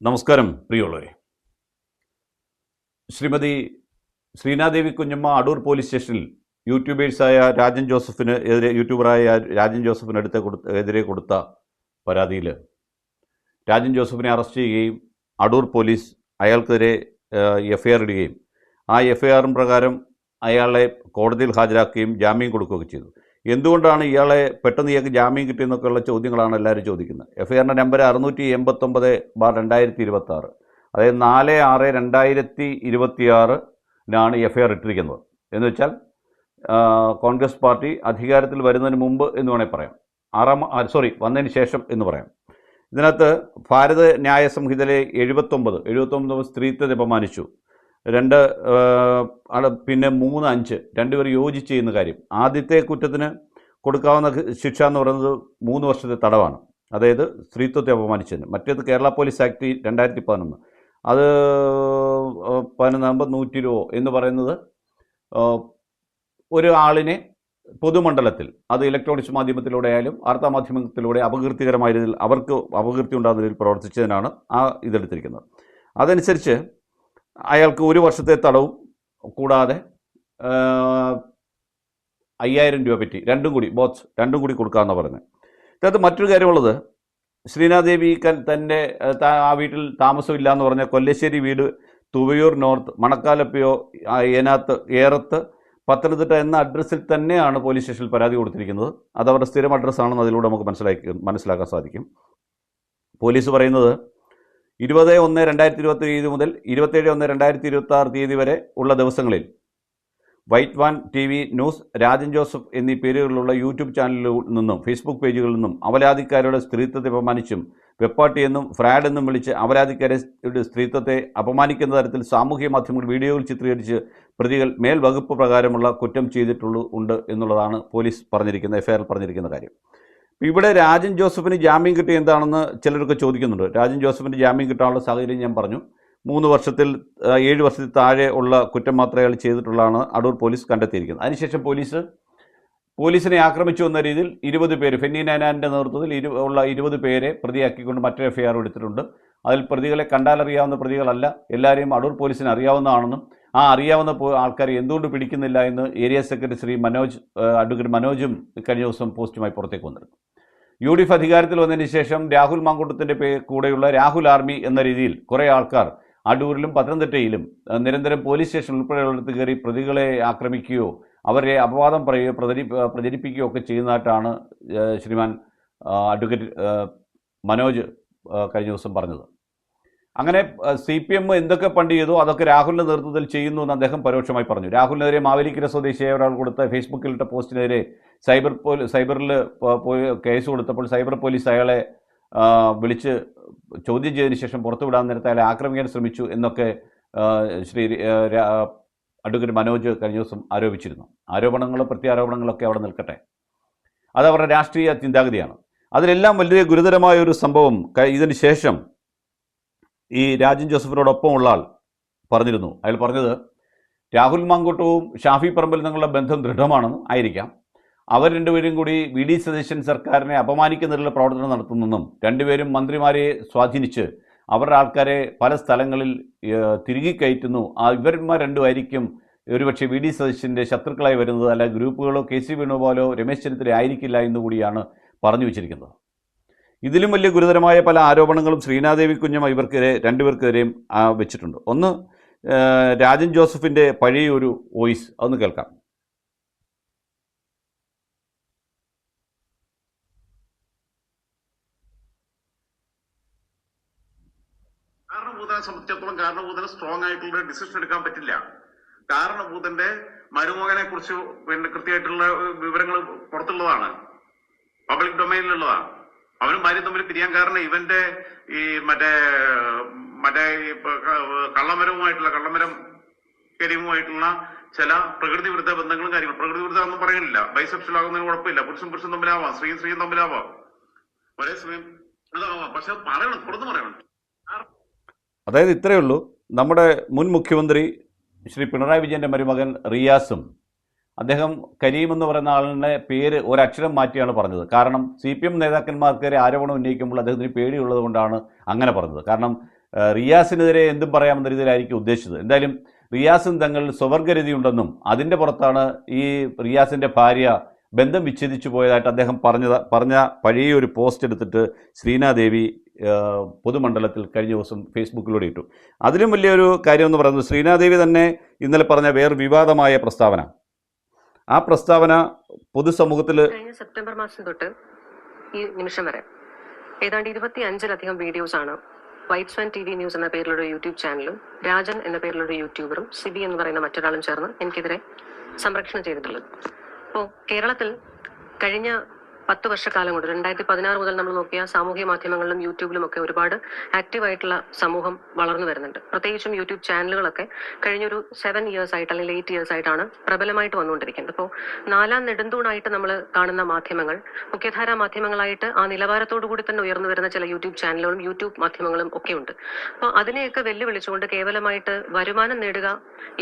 നമസ്കാരം പ്രിയമുള്ളവരെ. ശ്രീമതി ശ്രീനാദേവി കുഞ്ഞമ്മ അടൂർ പോലീസ് സ്റ്റേഷനിൽ യൂട്യൂബറായ രാജൻ ജോസഫിനെതിരെ കൊടുത്ത പരാതിയിൽ രാജൻ ജോസഫിനെ അറസ്റ്റ് ചെയ്യുകയും അടൂർ പോലീസ് അയാൾക്കെതിരെ എഫ്ഐആർ ഇടുകയും ആ എഫ്ഐആറും പ്രകാരം അയാളെ കോടതിയിൽ ഹാജരാക്കുകയും ജാമ്യം കൊടുക്കുകയൊക്കെ ചെയ്തു. എന്തുകൊണ്ടാണ് ഇയാളെ പെട്ടെന്ന് ഇയാൾക്ക് ജാമ്യം കിട്ടിയെന്നൊക്കെയുള്ള ചോദ്യങ്ങളാണ് എല്ലാവരും ചോദിക്കുന്നത്. എഫ്ഐആറിൻ്റെ നമ്പർ 689/2026, അതായത് 4/6/2026 എഫ്ഐആർ ഇട്ടിരിക്കുന്നത്. എന്ന് വെച്ചാൽ കോൺഗ്രസ് പാർട്ടി അധികാരത്തിൽ വരുന്നതിന് മുമ്പ് എന്ന് വേണമെങ്കിൽ പറയാം, വന്നതിന് ശേഷം എന്ന് പറയാം. ഇതിനകത്ത് ഭാരത ന്യായ സംഹിതയിലെ 79 സ്ത്രീത്വത്തെ അപമാനിച്ചു, പിന്നെ 3-5 രണ്ടുപേർ യോജിച്ച് ചെയ്യുന്ന കാര്യം. ആദ്യത്തെ കുറ്റത്തിന് കൊടുക്കാവുന്ന ശിക്ഷ എന്ന് പറയുന്നത് 3 വർഷത്തെ തടവാണ്, അതായത് സ്ത്രീത്വത്തെ അപമാനിച്ചതിന്. മറ്റേത് കേരള പോലീസ് ആക്ട് 2011, അത് 120 എന്ന് പറയുന്നത് ഒരു ആളിനെ പൊതുമണ്ഡലത്തിൽ, അത് ഇലക്ട്രോണിക്സ് മാധ്യമത്തിലൂടെ ആയാലും വാർത്താമാധ്യമത്തിലൂടെ അപകീർത്തികരമായ രീതിയിൽ അവർക്ക് അപകീർത്തി ഉണ്ടാകുന്ന രീതിയിൽ പ്രവർത്തിച്ചതിനാണ് ആ ഇതെടുത്തിരിക്കുന്നത്. അതനുസരിച്ച് അയാൾക്ക് 1 വർഷത്തെ തടവും കൂടാതെ 5000 രൂപ പറ്റി രണ്ടും കൂടി കൊടുക്കാമെന്നാണ് പറഞ്ഞത്. ഇതിനകത്ത് മറ്റൊരു കാര്യമുള്ളത്, ശ്രീനാദേവി തൻ്റെ ആ വീട്ടിൽ താമസമില്ല എന്ന് പറഞ്ഞ കൊല്ലശ്ശേരി വീട് തുവയൂർ നോർത്ത് മണക്കാലപ്പയോ ഏറത്ത് പത്തനംതിട്ട എന്ന അഡ്രസ്സിൽ തന്നെയാണ് പോലീസ് സ്റ്റേഷനിൽ പരാതി കൊടുത്തിരിക്കുന്നത്. അതവരുടെ സ്ഥിരം അഡ്രസ്സാണെന്ന് അതിലൂടെ നമുക്ക് മനസ്സിലാക്കാൻ സാധിക്കും. പോലീസ് പറയുന്നത് 20/1/2027 മുതൽ 27/1/2026 വരെ ഉള്ള ദിവസങ്ങളിൽ white van TV news, Rajan Joseph എന്നീ പേരുകളിലുള്ള യൂട്യൂബ് ചാനലിൽ നിന്നും ഫേസ്ബുക്ക് പേജുകളിൽ നിന്നും അപരാധിക്കാരുടെ സ്ത്രീത്വത്തെ അപമാനിച്ചും വെപ്പാട്ടി എന്നും ഫ്രാഡ് എന്നും വിളിച്ച് അപരാധിക്കാരുടെ സ്ത്രീത്വത്തെ അപമാനിക്കുന്ന തരത്തിൽ സാമൂഹ്യ മാധ്യമങ്ങൾ വീഡിയോകൾ ചിത്രീകരിച്ച് പ്രതികൾ മേൽ വകുപ്പ് പ്രകാരമുള്ള കുറ്റം ചെയ്തിട്ടുണ്ട് എന്നുള്ളതാണ് പോലീസ് പറഞ്ഞിരിക്കുന്ന എഫ്ഐആറിൽ പറഞ്ഞിരിക്കുന്ന കാര്യം. ഇവിടെ രാജൻ ജോസഫിന് ജാമ്യം കിട്ടിയ എന്താണെന്ന് ചിലരൊക്കെ ചോദിക്കുന്നുണ്ട്. രാജൻ ജോസഫിന് ജാമ്യം കിട്ടാനുള്ള സാഹചര്യം ഞാൻ പറഞ്ഞു. 7 വർഷത്തിൽ താഴെ ഉള്ള കുറ്റം മാത്രമേ അയാൾ ചെയ്തിട്ടുള്ളതാണ് അടൂർ പോലീസ് കണ്ടെത്തിയിരിക്കുന്നത്. അതിനുശേഷം പോലീസിനെ ആക്രമിച്ചു എന്ന രീതിയിൽ 20 പേര്, ഫെന്നി നൈനാൻ്റെ നേതൃത്വത്തിൽ ഉള്ള 20 പേരെ പ്രതിയാക്കിക്കൊണ്ട് മറ്റൊരു എഫ്ഐആർ എടുത്തിട്ടുണ്ട്. അതിൽ പ്രതികളെ കണ്ടാലറിയാവുന്ന പ്രതികളല്ല, എല്ലാവരെയും അടൂർ പോലീസിന് അറിയാവുന്നതാണെന്നും ആ അറിയാവുന്ന ആൾക്കാരെ എന്തുകൊണ്ട് പിടിക്കുന്നില്ല എന്ന് ഏരിയ സെക്രട്ടറി അഡ്വക്കേറ്റ് മനോജും കഴിഞ്ഞ ദിവസം പോസ്റ്റുമായി പുറത്തേക്ക് വന്നിരുന്നു. UDF അധികാരത്തിൽ വന്നതിന് ശേഷം രാഹുൽ മാങ്കൂട്ടത്തിൻ്റെ കൂടെയുള്ള രാഹുൽ ആർമി എന്ന രീതിയിൽ കുറേ ആൾക്കാർ അടൂരിലും പത്തനംതിട്ടയിലും നിരന്തരം പോലീസ് സ്റ്റേഷൻ ഉൾപ്പെടെയുള്ളിടത്ത് കയറി പ്രതികളെ ആക്രമിക്കുകയോ അവരെ അപവാദം പറയുകയോ പ്രചരിപ്പിക്കുകയോ ഒക്കെ ചെയ്യുന്നതായിട്ടാണ് ശ്രീമാൻ അഡ്വക്കേറ്റ് മനോജ് കഴിഞ്ഞ ദിവസം പറഞ്ഞത്. അങ്ങനെ CPM എന്തൊക്കെ പണ്ട് ചെയ്തോ അതൊക്കെ രാഹുലിൻ്റെ നേതൃത്വത്തിൽ ചെയ്യുന്നു എന്ന് അദ്ദേഹം പരോക്ഷമായി പറഞ്ഞു. രാഹുലിനെതിരെ മാവേലിക്കര സ്വദേശിയായ ഒരാൾ കൊടുത്ത ഫേസ്ബുക്കിലിട്ട പോസ്റ്റിനെതിരെ സൈബറിൽ കേസ് കൊടുത്തപ്പോൾ സൈബർ പോലീസ് അയാളെ വിളിച്ച് ചോദ്യം ചെയ്തതിന് ശേഷം പുറത്തുവിടാൻ നേരത്തെ അയാളെ ആക്രമിക്കാൻ ശ്രമിച്ചു എന്നൊക്കെ അഡ്വക്കേറ്റ് മനോജ് കഴിഞ്ഞ ദിവസം ആരോപിച്ചിരുന്നു. ആരോപണങ്ങളും പ്രത്യാരോപണങ്ങളൊക്കെ അവിടെ നിൽക്കട്ടെ, അത് അവരുടെ രാഷ്ട്രീയ ചിന്താഗതിയാണ്. അതിലെല്ലാം വലിയ ഗുരുതരമായ ഒരു സംഭവം ഇതിന് ശേഷം ഈ രാജൻ ജോസഫിനോടൊപ്പമുള്ള ആൾ പറഞ്ഞിരുന്നു. അയാൾ പറഞ്ഞത് രാഹുൽ മാങ്കൂട്ടവും ഷാഫി പറമ്പിൽ നിന്നുള്ള ബന്ധം ദൃഢമാണെന്നും ആയിരിക്കാം, അവർ രണ്ടുപേരും കൂടി VD സതീശൻ സർക്കാരിനെ അപമാനിക്കുന്നതിനുള്ള പ്രവർത്തനം നടത്തുന്നെന്നും രണ്ടുപേരും മന്ത്രിമാരെ സ്വാധീനിച്ച് അവരുടെ ആൾക്കാരെ പല സ്ഥലങ്ങളിൽ തിരികെ കയറ്റുന്നു, ഇവന്മാർ രണ്ടുമായിരിക്കും ഒരുപക്ഷെ VD സതീശൻ്റെ ശത്രുക്കളായി വരുന്നത്, അല്ല ഗ്രൂപ്പുകളോ KC വേണുഗോപാലോ രമേശ് ചെന്നിത്തല ആയിരിക്കില്ല എന്നുകൂടിയാണ് പറഞ്ഞു വെച്ചിരിക്കുന്നത്. ഇതിലും വലിയ ഗുരുതരമായ പല ആരോപണങ്ങളും ശ്രീനാദേവി കുഞ്ഞമ്മ രണ്ടുപേർക്കെതിരെയും വെച്ചിട്ടുണ്ട്. ഒന്ന്, രാജൻ ജോസഫിൻ്റെ പഴയ ഒരു വോയിസ്, അതൊന്ന് കേൾക്കാം. കാരണഭൂതനെ സംബന്ധിച്ചിടത്തോളം കാരണഭൂതന് സ്ട്രോങ് ആയിട്ടുള്ള ഡിസിഷൻ എടുക്കാൻ പറ്റില്ല. കാരണഭൂതന്റെ മരുമകനെ കുറിച്ച് കൃത്യമായിട്ടുള്ള വിവരങ്ങൾ പുറത്തുള്ളതാണ്, പബ്ലിക് ഡൊമൈനിലുള്ളതാണ്. അവനും ഭാര്യയും തമ്മിൽ പിരിയാൻ കാരണം ഇവന്റെ ഈ മറ്റേ കള്ളമരം കരിയുമായിട്ടുള്ള ചില പ്രകൃതി വിരുദ്ധ ബന്ധങ്ങളും കാര്യങ്ങളും. പ്രകൃതി വിരുദ്ധ ഒന്നും പറയുന്നില്ല, ബൈസെക്ഷൽ ആകുന്നതിന് കുഴപ്പമില്ല, പുരുഷൻ തമ്മിലാവാം, സ്ത്രീയും തമ്മിലാവാം, ഒരേ സമയം അതാവാം. പക്ഷെ പറയണം, തുറന്നു പറയണം. അതായത് ഇത്രയേ ഉള്ളൂ. നമ്മുടെ മുൻ മുഖ്യമന്ത്രി ശ്രീ പിണറായി വിജയൻ്റെ മരുമകൻ റിയാസും അദ്ദേഹം കരീം എന്ന് പറയുന്ന ആളിൻ്റെ പേര് ഒരക്ഷരം മാറ്റിയാണ് പറഞ്ഞത്. കാരണം CPM നേതാക്കന്മാർക്കെതിരെ ആരോപണം ഉന്നയിക്കുമ്പോൾ അദ്ദേഹത്തിന് പേടിയുള്ളത് കൊണ്ടാണ് അങ്ങനെ പറഞ്ഞത്. കാരണം റിയാസിനെതിരെ എന്തും പറയാമെന്ന രീതിയിലായിരിക്കും ഉദ്ദേശിച്ചത്. എന്തായാലും റിയാസും തങ്ങൾ സ്വവർഗരതിയുണ്ടെന്നും അതിൻ്റെ പുറത്താണ് ഈ റിയാസിൻ്റെ ഭാര്യ ബന്ധം വിച്ഛേദിച്ചു പോയതായിട്ട് അദ്ദേഹം പറഞ്ഞ പഴയ ഒരു പോസ്റ്റ് എടുത്തിട്ട് ശ്രീനാദേവി പൊതുമണ്ഡലത്തിൽ കഴിഞ്ഞ ദിവസം ഫേസ്ബുക്കിലൂടെ ഇട്ടു. അതിലും വലിയൊരു കാര്യം എന്ന് പറയുന്നത് ശ്രീനാദേവി തന്നെ ഇന്നലെ പറഞ്ഞ വേറെ വിവാദമായ പ്രസ്താവന. ആ പ്രസ്താവന പൊതുസമൂഹത്തിൽ കഴിഞ്ഞ സെപ്റ്റംബർ മാസം തൊട്ട് ഈ നിമിഷം വരെ ഏതാണ്ട് 25-ലധികം വീഡിയോസ് ആണ് വൈറ്റ് സ്വാൻ TV ന്യൂസ് എന്ന പേരിലുള്ള യൂട്യൂബ് ചാനലും രാജൻ എന്ന പേരിലുള്ള യൂട്യൂബറും സിബി എന്ന് പറയുന്ന മറ്റൊരാളും ചേർന്ന് എനിക്കെതിരെ സംരക്ഷണം ചെയ്തിട്ടുള്ളത്. അപ്പോൾ കേരളത്തിൽ കഴിഞ്ഞ 10 വർഷക്കാലം കൊണ്ട് 2016 മുതൽ നമ്മൾ നോക്കിയാൽ സാമൂഹ്യ മാധ്യമങ്ങളിലും യൂട്യൂബിലും ഒക്കെ ഒരുപാട് ആക്റ്റീവായിട്ടുള്ള സമൂഹം വളർന്നു വരുന്നുണ്ട്. പ്രത്യേകിച്ചും യൂട്യൂബ് ചാനലുകളൊക്കെ കഴിഞ്ഞൊരു 7 ഇയേഴ്സ് ആയിട്ട് അല്ലെങ്കിൽ 8 ഇയേഴ്സ് ആയിട്ടാണ് പ്രബലമായിട്ട് വന്നുകൊണ്ടിരിക്കുന്നത്. അപ്പോൾ 4-ാം നെടുന്തൂണായിട്ട് നമ്മൾ കാണുന്ന മാധ്യമങ്ങൾ മുഖ്യധാരാ മാധ്യമങ്ങളായിട്ട് ആ നിലവാരത്തോടു കൂടി തന്നെ ഉയർന്നു വരുന്ന ചില യൂട്യൂബ് ചാനലുകളും യൂട്യൂബ് മാധ്യമങ്ങളും ഒക്കെ ഉണ്ട്. അപ്പോൾ അതിനെയൊക്കെ വെല്ലുവിളിച്ചുകൊണ്ട് കേവലമായിട്ട് വരുമാനം നേടുക,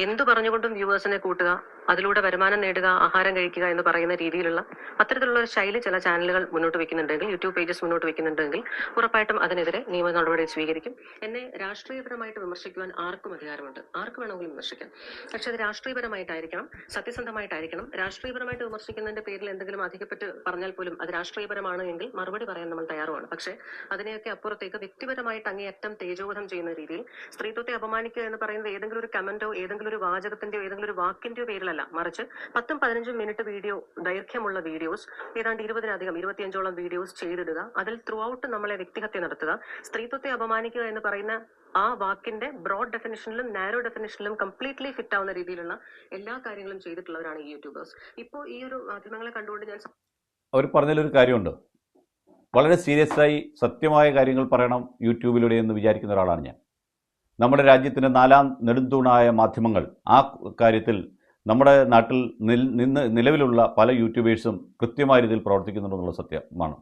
എന്തു പറഞ്ഞുകൊണ്ടും വ്യൂവേഴ്സിനെ കൂട്ടുക, അതിലൂടെ വരുമാനം നേടുക, ആഹാരം കഴിക്കുക എന്ന് പറയുന്ന രീതിയിലുള്ള അത്തരത്തിലുള്ള ഒരു ശൈലി ചില ചാനലുകൾ മുന്നോട്ട് വെക്കുന്നുണ്ടെങ്കിൽ, യൂട്യൂബ് പേജസ് മുന്നോട്ട് വെക്കുന്നുണ്ടെങ്കിൽ ഉറപ്പായിട്ടും അതിനെതിരെ നിയമ നടപടി സ്വീകരിക്കും. എന്നെ രാഷ്ട്രീയപരമായിട്ട് വിമർശിക്കുവാൻ ആർക്കും അധികാരമുണ്ട്, ആർക്ക് വേണമെങ്കിലും വിമർശിക്കാം. പക്ഷെ അത് രാഷ്ട്രീയപരമായിട്ടായിരിക്കണം, സത്യസന്ധമായിട്ടായിരിക്കണം. രാഷ്ട്രീയപരമായിട്ട് വിമർശിക്കുന്നതിന്റെ പേരിൽ എന്തെങ്കിലും അധികപ്പെട്ട് പറഞ്ഞാൽ പോലും അത് രാഷ്ട്രീയപരമാണ് എങ്കിൽ മറുപടി പറയാൻ നമ്മൾ തയ്യാറുമാണ്. പക്ഷേ അതിനെയൊക്കെ അപ്പുറത്തേക്ക് വ്യക്തിപരമായിട്ട് അങ്ങേയറ്റം തേജോവധം ചെയ്യുന്ന രീതിയിൽ സ്ത്രീത്വത്തെ അപമാനിക്കുക എന്ന് പറയുന്നത് ഏതെങ്കിലും ഒരു കമന്റോ ഏതെങ്കിലും ഒരു വാചകത്തിന്റെയോ ഏതെങ്കിലും ഒരു വാക്കിന്റെയോ പേരിലല്ല, മറിച്ച് 10-15 മിനിറ്റ് വീഡിയോ ദൈർഘ്യമുള്ള വീഡിയോസ് ഏതാണ്ട് 20-ലധികം 25ഓളം വീഡിയോസ് ചെയ്തിടുക, അതിൽ ത്രൂ ഔട്ട് നമ്മളെ വ്യക്തിഹത്യ നടത്തുക, സ്ത്രീത്വത്തെ അപമാനിക്കുക എന്ന് പറയുന്ന ആ വാക്കിന്റെ ബ്രോഡ് ഡെഫിനിഷനിലും നാരോ ഡെഫിനിഷനിലും കംപ്ലീറ്റ്ലി ഫിറ്റ് ആവുന്ന രീതിയിലുള്ള എല്ലാ കാര്യങ്ങളും ചെയ്തിട്ടുള്ളവരാണ് ഈ യൂട്യൂബേഴ്സ്. ഇപ്പോൾ ഈ ഒരു മാധ്യമങ്ങളെ കണ്ടുകൊണ്ട് ഞാൻ അവർ പറഞ്ഞതിലൊരു കാര്യമുണ്ട്. വളരെ സീരിയസ് ആയി സത്യമായ കാര്യങ്ങൾ പറയണം യൂട്യൂബിലൂടെ എന്ന് വിചാരിക്കുന്ന ഒരാളാണ് ഞാൻ. നമ്മുടെ രാജ്യത്തിൻ്റെ 4-ാം നെടുന്തൂണായ മാധ്യമങ്ങൾ ആ കാര്യത്തിൽ നമ്മുടെ നാട്ടിൽ നിലവിലുള്ള പല യൂട്യൂബേഴ്സും കൃത്യമായ രീതിയിൽ പ്രവർത്തിക്കുന്നുണ്ടെന്നുള്ള സത്യമാണ്.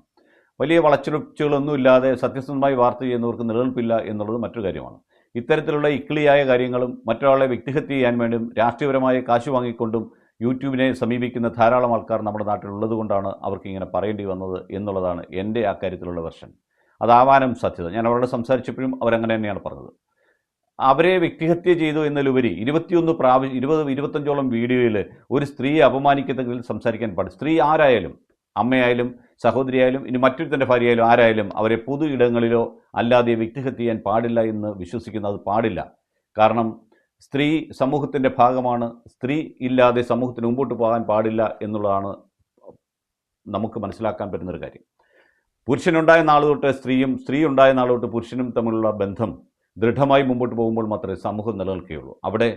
വലിയ വളച്ചൊടിച്ചുകളൊന്നുമില്ലാതെ സത്യസന്ധമായി വാർത്ത ചെയ്യുന്നവർക്ക് നിലനിൽപ്പില്ല എന്നുള്ളത് മറ്റൊരു കാര്യമാണ്. ഇത്തരത്തിലുള്ള ഇക്ലിയായ കാര്യങ്ങളും മറ്റൊരാളെ വ്യക്തിഹത്യ ചെയ്യാൻ വേണ്ടിയും രാഷ്ട്രീയപരമായ കാശ് വാങ്ങിക്കൊണ്ടും യൂട്യൂബിനെ സമീപിക്കുന്ന ധാരാളം ആൾക്കാർ നമ്മുടെ നാട്ടിലുള്ളത് കൊണ്ടാണ് അവർക്ക് ഇങ്ങനെ പറയേണ്ടി വന്നത് എന്നുള്ളതാണ് എൻ്റെ ആ കാര്യത്തിലുള്ള വെർഷൻ. അതാവാനും സാധ്യത. ഞാൻ അവരോട് സംസാരിച്ചപ്പോഴും അവരങ്ങനെ തന്നെയാണ് പറഞ്ഞത്. അവരെ വ്യക്തിഹത്യ ചെയ്തു എന്നതിലുപരി 20-25ഓളം വീഡിയോയിൽ ഒരു സ്ത്രീയെ അപമാനിക്കത്തക്കതിൽ സംസാരിക്കാൻ പാടില്ല. സ്ത്രീ ആരായാലും, അമ്മയായാലും സഹോദരിയായാലും ഇനി മറ്റൊരുത്തൻ്റെ ഭാര്യയായാലും ആരായാലും അവരെ പൊതു ഇടങ്ങളിലോ അല്ലാതെ വ്യക്തിഹത്യ ചെയ്യാൻ പാടില്ല എന്ന് വിശ്വസിക്കുന്നത് പാടില്ല. കാരണം സ്ത്രീ സമൂഹത്തിൻ്റെ ഭാഗമാണ്. സ്ത്രീ ഇല്ലാതെ സമൂഹത്തിന് മുമ്പോട്ട് പോകാൻ പാടില്ല എന്നുള്ളതാണ് നമുക്ക് മനസ്സിലാക്കാൻ പറ്റുന്നൊരു കാര്യം. പുരുഷനുണ്ടായ നാൾ തൊട്ട് സ്ത്രീയും, സ്ത്രീ ഉണ്ടായ നാൾ തൊട്ട് പുരുഷനും തമ്മിലുള്ള ബന്ധം ദൃഢമായി മുമ്പോട്ട് പോകുമ്പോൾ മാത്രമേ സമൂഹം നിലനിൽക്കുകയുള്ളൂ. അവിടെ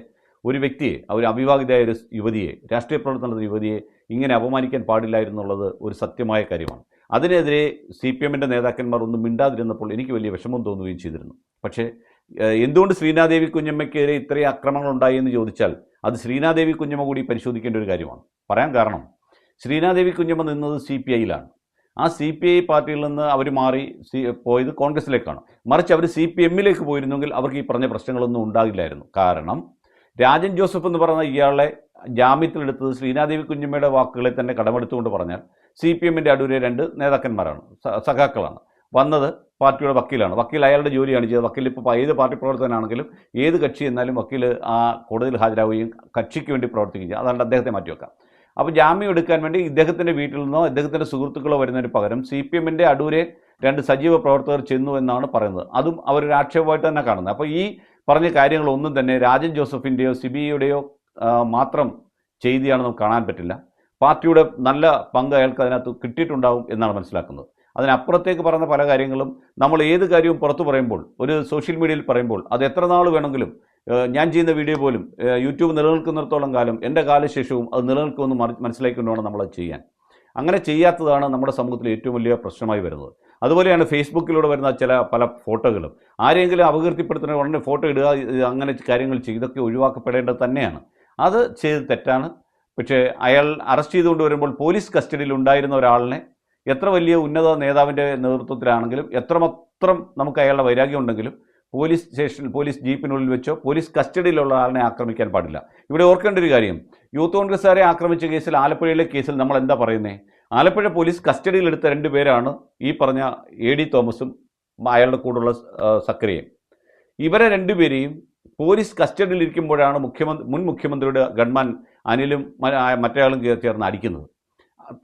ഒരു വ്യക്തിയെ, ഒരു അവിവാഹിതയായ ഒരു യുവതിയെ, രാഷ്ട്രീയ പ്രവർത്തനത്തിലുള്ള യുവതിയെ ഇങ്ങനെ അപമാനിക്കാൻ പാടില്ലായിരുന്നുള്ളത് ഒരു സത്യമായ കാര്യമാണ്. അതിനെതിരെ CPM-ൻ്റെ നേതാക്കന്മാർ ഒന്നും മിണ്ടാതിരുന്നപ്പോൾ എനിക്ക് വലിയ വിഷമം തോന്നുകയും ചെയ്തിരുന്നു. പക്ഷേ എന്തുകൊണ്ട് ശ്രീനാദേവി കുഞ്ഞമ്മയ്ക്കെതിരെ ഇത്രയും ആക്രമണങ്ങൾ ഉണ്ടായി എന്ന് ചോദിച്ചാൽ അത് ശ്രീനാദേവി കുഞ്ഞമ്മ കൂടി പരിശോധിക്കേണ്ട ഒരു കാര്യമാണ്. പറയാൻ കാരണം ശ്രീനാദേവി കുഞ്ഞമ്മ നിന്നത് CPI-യിലാണ്. ആ CPI പാർട്ടിയിൽ നിന്ന് അവർ മാറി പോയത് കോൺഗ്രസിലേക്കാണ്. മറിച്ച് അവർ CPM-ലേക്ക് പോയിരുന്നെങ്കിൽ അവർക്ക് ഈ പറഞ്ഞ പ്രശ്നങ്ങളൊന്നും ഉണ്ടാകില്ലായിരുന്നു. കാരണം രാജൻ ജോസഫ് എന്ന് പറയുന്ന ഇയാളെ ജാമ്യത്തിലെടുത്തത് ശ്രീനാദേവി കുഞ്ഞമ്മയുടെ വാക്കുകളെ തന്നെ കടമെടുത്തുകൊണ്ട് പറഞ്ഞാൽ CPM-ൻ്റെ അടൂരെ 2 നേതാക്കന്മാരാണ്, സഖാക്കളാണ്. വന്നത് പാർട്ടിയുടെ വക്കീലാണ്. വക്കീൽ അയാളുടെ ജോലിയാണ് ചെയ്തത്. വക്കീൽ ഇപ്പോൾ ഏത് പാർട്ടി പ്രവർത്തകനാണെങ്കിലും ഏത് കക്ഷി എന്നാലും വക്കീൽ ആ കോടതിയിൽ ഹാജരാവുകയും കക്ഷിക്ക് വേണ്ടി പ്രവർത്തിക്കുകയും ചെയ്യും. അതുകൊണ്ട് അദ്ദേഹത്തെ മാറ്റിവെക്കാം. അപ്പോൾ ജാമ്യം എടുക്കാൻ വേണ്ടി ഇദ്ദേഹത്തിൻ്റെ വീട്ടിൽ നിന്നോ ഇദ്ദേഹത്തിൻ്റെ സുഹൃത്തുക്കളോ വരുന്നതിന് പകരം CPM-ൻ്റെ അടൂരെ 2 സജീവ പ്രവർത്തകർ ചെന്നു എന്നാണ് പറയുന്നത്. അതും അവരൊരു ആക്ഷേപമായിട്ട് തന്നെ കാണുന്നത്. അപ്പോൾ ഈ പറഞ്ഞ കാര്യങ്ങളൊന്നും തന്നെ രാജൻ ജോസഫിൻ്റെയോ സിബിയുടെയോ മാത്രം ചെയ്തിയാണെന്ന് നമുക്ക് കാണാൻ പറ്റില്ല. പാർട്ടിയുടെ നല്ല പങ്ക് അയാൾക്ക് അതിനകത്ത് കിട്ടിയിട്ടുണ്ടാവും എന്നാണ് മനസ്സിലാക്കുന്നത്. അതിനപ്പുറത്തേക്ക് പറയുന്ന പല കാര്യങ്ങളും നമ്മൾ ഏത് കാര്യവും പുറത്തു പറയുമ്പോൾ, ഒരു സോഷ്യൽ മീഡിയയിൽ പറയുമ്പോൾ അത് എത്ര നാൾ വേണമെങ്കിലും, ഞാൻ ചെയ്യുന്ന വീഡിയോ പോലും യൂട്യൂബ് നിലനിൽക്കുന്നിടത്തോളം കാലം എൻ്റെ കാലശേഷവും അത് നിലനിൽക്കുമെന്ന് മനസ്സിലാക്കിക്കൊണ്ട് വേണം നമ്മളത് ചെയ്യാൻ. അങ്ങനെ ചെയ്യാത്തതാണ് നമ്മുടെ സമൂഹത്തിൽ ഏറ്റവും വലിയ പ്രശ്നമായി വരുന്നത്. അതുപോലെയാണ് ഫേസ്ബുക്കിലൂടെ വരുന്ന പല ഫോട്ടോകളും ആരെങ്കിലും അപകീർത്തിപ്പെടുത്തുന്ന ഉടനെ ഫോട്ടോ ഇടുക, അങ്ങനെ കാര്യങ്ങൾ ഇതൊക്കെ ഒഴിവാക്കപ്പെടേണ്ടത് തന്നെയാണ്. അത് ചെയ്ത് തെറ്റാണ്. പക്ഷേ അയാൾ അറസ്റ്റ് ചെയ്തുകൊണ്ട് വരുമ്പോൾ പോലീസ് കസ്റ്റഡിയിൽ ഉണ്ടായിരുന്ന ഒരാളിനെ എത്ര വലിയ ഉന്നത നേതാവിൻ്റെ നേതൃത്വത്തിലാണെങ്കിലും എത്രമാത്രം നമുക്ക് അയാളുടെ വൈരാഗ്യം ഉണ്ടെങ്കിലും പോലീസ് ജീപ്പിനുള്ളിൽ വെച്ചോ പോലീസ് കസ്റ്റഡിയിലുള്ള ആളിനെ ആക്രമിക്കാൻ പാടില്ല. ഇവിടെ ഓർക്കേണ്ട ഒരു കാര്യം, യൂത്ത് കോൺഗ്രസ്സുകാരെ ആക്രമിച്ച കേസിൽ, ആലപ്പുഴയിലെ കേസിൽ നമ്മൾ എന്താ പറയുന്നത്? ആലപ്പുഴ പോലീസ് കസ്റ്റഡിയിലെടുത്ത 2 പേരാണ് ഈ പറഞ്ഞ AD തോമസും അയാളുടെ കൂടെയുള്ള സക്കറിയയും. ഇവരെ രണ്ടുപേരെയും പോലീസ് കസ്റ്റഡിയിലിരിക്കുമ്പോഴാണ് മുൻ മുഖ്യമന്ത്രിയുടെ ഗൺമാൻ അനിലും മറ്റേയാളും ചേർന്ന് അടിക്കുന്നത്,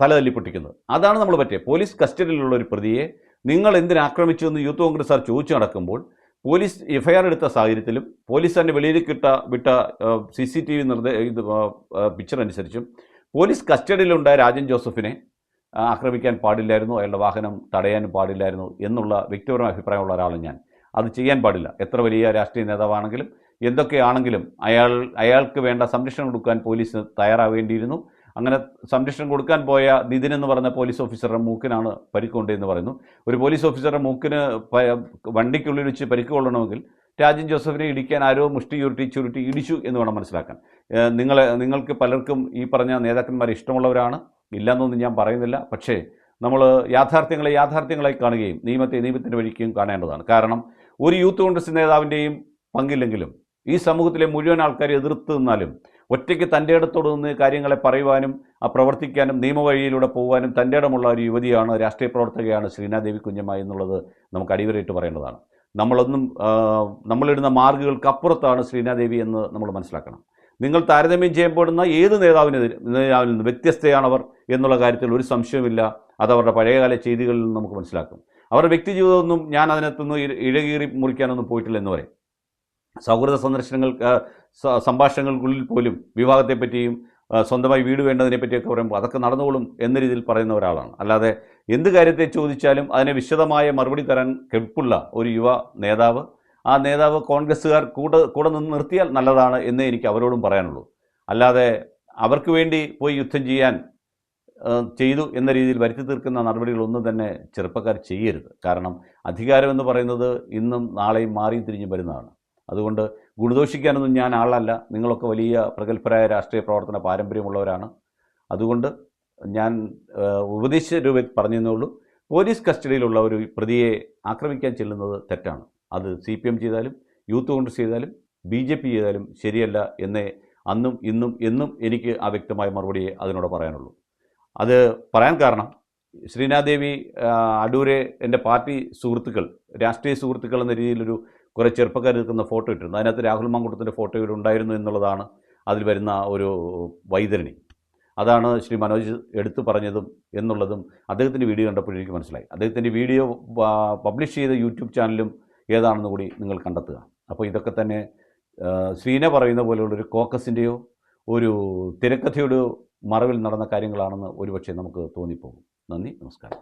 തല തല്ലി പൊട്ടിക്കുന്നത്. അതാണ് നമ്മൾ പറ്റിയത്. പോലീസ് കസ്റ്റഡിയിലുള്ള ഒരു പ്രതിയെ നിങ്ങൾ എന്തിന് ആക്രമിച്ചു എന്ന് യൂത്ത് കോൺഗ്രസ്സുകാർ ചോദിച്ചു നടക്കുമ്പോൾ പോലീസ് എഫ്ഐആർ എടുത്ത സാഹചര്യത്തിലും പോലീസ് തന്നെ വെളിയിലേക്ക് വിട്ട CCTV പിക്ചർ അനുസരിച്ചും പോലീസ് കസ്റ്റഡിയിലുണ്ടായ രാജൻ ജോസഫിനെ ആക്രമിക്കാൻ പാടില്ലായിരുന്നു, അയാളുടെ വാഹനം തടയാനും പാടില്ലായിരുന്നു എന്നുള്ള വ്യക്തിപരമായ അഭിപ്രായമുള്ള ഒരാളാണ് ഞാൻ. അത് ചെയ്യാൻ പാടില്ല. എത്ര വലിയ രാഷ്ട്രീയ നേതാവാണെങ്കിലും എന്തൊക്കെയാണെങ്കിലും അയാൾക്ക് വേണ്ട സംരക്ഷണം കൊടുക്കാൻ പോലീസ് തയ്യാറാവേണ്ടിയിരുന്നു. അങ്ങനെ സംരക്ഷണം കൊടുക്കാൻ പോയ നിതിൻ എന്ന് പറഞ്ഞ പോലീസ് ഓഫീസറുടെ മൂക്കിനാണ് പരിക്കുണ്ടെന്ന് പറയുന്നു. ഒരു പോലീസ് ഓഫീസറുടെ മൂക്കിന് വണ്ടിക്കുള്ളിൽ വെച്ച് പരിക്ക് കൊള്ളണമെങ്കിൽ രാജൻ ജോസഫിനെ ഇടിക്കാൻ ആരോ മുഷ്ടി ചുരുട്ടി ഇടിച്ചു എന്ന് വേണം മനസ്സിലാക്കാൻ. നിങ്ങൾക്ക് പലർക്കും ഈ പറഞ്ഞ നേതാക്കന്മാരെ ഇഷ്ടമുള്ളവരാണ്, ഇല്ലയെന്നൊന്നും ഞാൻ പറയുന്നില്ല. പക്ഷേ നമ്മൾ യാഥാർത്ഥ്യങ്ങളായി കാണുകയും നിയമത്തിൻ്റെ വഴിക്കും കാണേണ്ടതാണ്. കാരണം ഒരു യൂത്ത് കോൺഗ്രസ് നേതാവിൻ്റെയും പങ്കില്ലെങ്കിലും ഈ സമൂഹത്തിലെ മുഴുവൻ ആൾക്കാരെ എതിർത്ത് നിന്നാലും ഒറ്റയ്ക്ക് തൻ്റെ ഇടത്തോട് നിന്ന് കാര്യങ്ങളെ പറയുവാനും പ്രവർത്തിക്കാനും നിയമവഴിയിലൂടെ പോകാനും തൻ്റെ ഇടമുള്ള ഒരു യുവതിയാണ്, രാഷ്ട്രീയ പ്രവർത്തകയാണ് ശ്രീനാദേവി കുഞ്ഞമ്മ എന്നുള്ളത് നമുക്ക് അടിവരയിട്ട് പറയേണ്ടതാണ്. നമ്മളിടുന്ന മാർഗുകൾക്കപ്പുറത്താണ് ശ്രീനാദേവി എന്ന് നമ്മൾ മനസ്സിലാക്കണം. നിങ്ങൾ താരതമ്യം ചെയ്യപ്പെടുന്ന ഏത് നേതാവിൽ നിന്ന് വ്യത്യസ്തയാണവർ എന്നുള്ള കാര്യത്തിൽ ഒരു സംശയവുമില്ല. അതവരുടെ പഴയകാല ചെയ്തികളിൽ നിന്ന് നമുക്ക് മനസ്സിലാക്കും. അവരുടെ വ്യക്തി ജീവിതമൊന്നും ഞാൻ അതിനകത്തൊന്നും ഇഴകീറി മുറിക്കാനൊന്നും പോയിട്ടില്ല എന്ന് പറയും. സൗഹൃദ സംഭാഷണങ്ങൾക്കുള്ളിൽ പോലും വിവാഹത്തെപ്പറ്റിയും സ്വന്തമായി വീട് വേണ്ടതിനെപ്പറ്റിയൊക്കെ പറയുമ്പോൾ അതൊക്കെ നടന്നുകൊള്ളും എന്ന രീതിയിൽ പറയുന്ന ഒരാളാണ്. അല്ലാതെ എന്ത് കാര്യത്തെ ചോദിച്ചാലും അതിനെ വിശദമായ മറുപടി തരാൻ കെൽപ്പുള്ള ഒരു യുവ നേതാവ്, ആ നേതാവ് കോൺഗ്രസ്സുകാർ കൂടെ നിന്ന് നിർത്തിയാൽ നല്ലതാണ് എന്നേ എനിക്ക് അവരോടും പറയാനുള്ളൂ. അല്ലാതെ അവർക്ക് വേണ്ടി പോയി യുദ്ധം ചെയ്തു എന്ന രീതിയിൽ വരുത്തി തീർക്കുന്ന നടപടികളൊന്നും തന്നെ ചെറുപ്പക്കാർ ചെയ്യരുത്. കാരണം അധികാരമെന്ന് പറയുന്നത് ഇന്നും നാളെയും മാറിയും തിരിഞ്ഞും വരുന്നതാണ്. അതുകൊണ്ട് ഗുണദോഷിക്കാനൊന്നും ഞാൻ ആളല്ല. നിങ്ങളൊക്കെ വലിയ പ്രഗത്ഭരായ രാഷ്ട്രീയ പ്രവർത്തന പാരമ്പര്യമുള്ളവരാണ്. അതുകൊണ്ട് ഞാൻ ഉപദേശിച്ച രൂപത്തിൽ പറഞ്ഞതേ ഉള്ളൂ. പോലീസ് കസ്റ്റഡിയിലുള്ള ഒരു പ്രതിയെ ആക്രമിക്കാൻ ചെല്ലുന്നത് തെറ്റാണ്. അത് CPM ചെയ്താലും യൂത്ത് കോൺഗ്രസ് ചെയ്താലും BJP ചെയ്താലും ശരിയല്ല എന്നേ അന്നും ഇന്നും എന്നും എനിക്ക് ആ വ്യക്തമായ മറുപടിയെ അതിനോട് പറയാനുള്ളൂ. അത് പറയാൻ കാരണം ശ്രീനാദേവി അടൂരെ എൻ്റെ പാർട്ടി സുഹൃത്തുക്കൾ, രാഷ്ട്രീയ സുഹൃത്തുക്കൾ എന്ന രീതിയിലൊരു കുറേ ചെറുപ്പക്കാർ നിൽക്കുന്ന ഫോട്ടോ ഇട്ടിരുന്നു. അതിനകത്ത് രാഹുൽ മാങ്കൂട്ടത്തിൻ്റെ ഫോട്ടോ ഇവിടെ ഉണ്ടായിരുന്നു എന്നുള്ളതാണ് അതിൽ വരുന്ന ഒരു വൈതരണി. അതാണ് ശ്രീ മനോജ് എടുത്തു പറഞ്ഞതും എന്നുള്ളതും അദ്ദേഹത്തിൻ്റെ വീഡിയോ കണ്ടപ്പോൾ എനിക്ക് മനസ്സിലായി. അദ്ദേഹത്തിൻ്റെ വീഡിയോ പബ്ലിഷ് ചെയ്ത യൂട്യൂബ് ചാനലും ഏതാണെന്ന് കൂടി നിങ്ങൾ കണ്ടെത്തുക. അപ്പോൾ ഇതൊക്കെ തന്നെ ശ്രീന പറയുന്ന പോലെയുള്ളൊരു കോക്കസിൻ്റെയോ ഒരു തിരക്കഥയുടെ മറവിൽ നടന്ന കാര്യങ്ങളാണെന്ന് ഒരുപക്ഷെ നമുക്ക് തോന്നിപ്പോകും. നന്ദി, നമസ്കാരം.